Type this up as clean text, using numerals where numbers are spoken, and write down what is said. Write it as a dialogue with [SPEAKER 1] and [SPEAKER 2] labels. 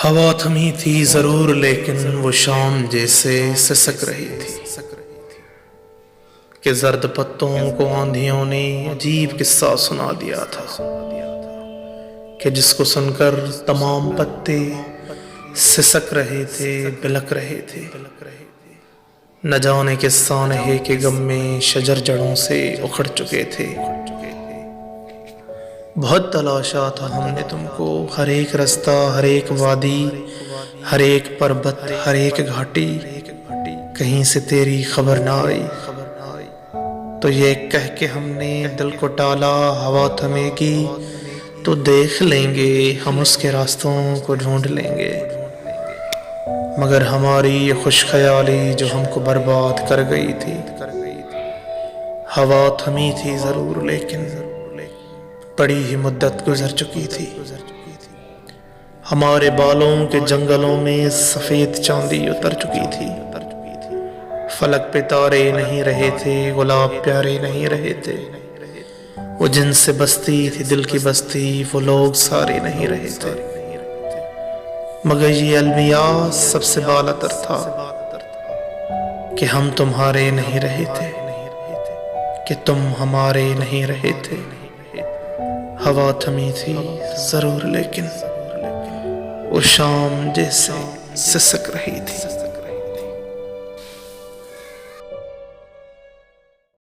[SPEAKER 1] ہوا تھمی تھی ضرور لیکن وہ شام جیسے سسک رہی تھی کہ زرد پتوں کو آندھیوں نے عجیب قصہ سنا دیا تھا کہ جس کو سن کر تمام پتے سسک رہے تھے، بلک رہے تھے۔ نہ جانے کس سانحے کے غم میں شجر جڑوں سے اکھڑ چکے تھے۔ بہت تلاشا تھا ہم نے تم کو، ہر ایک رستہ، ہر ایک وادی، ہر ایک پربت، ہر ایک گھاٹی، کہیں سے تیری خبر نہ آئی۔ تو یہ کہہ کے ہم نے دل کو ٹالا، ہوا تھمے گی تو دیکھ لیں گے، ہم اس کے راستوں کو ڈھونڈ لیں گے۔ مگر ہماری یہ خوش خیالی جو ہم کو برباد کر گئی تھی۔ ہوا تھمی تھی ضرور لیکن بڑی ہی مدت گزر چکی تھی۔ ہمارے بالوں کے جنگلوں میں سفید چاندی اتر چکی تھی۔ فلک پہ تارے نہیں رہے تھے، گلاب پیارے نہیں رہے تھے، وہ جن سے بستی تھی دل کی بستی، وہ لوگ سارے نہیں رہے تھے۔ مگر یہ المیاں سب سے بالا تر تھا کہ ہم تمہارے نہیں رہے تھے، کہ تم ہمارے نہیں رہے تھے۔ ہوا تھمی تھی ضرور لیکن وہ شام جیسے سسک رہی تھی۔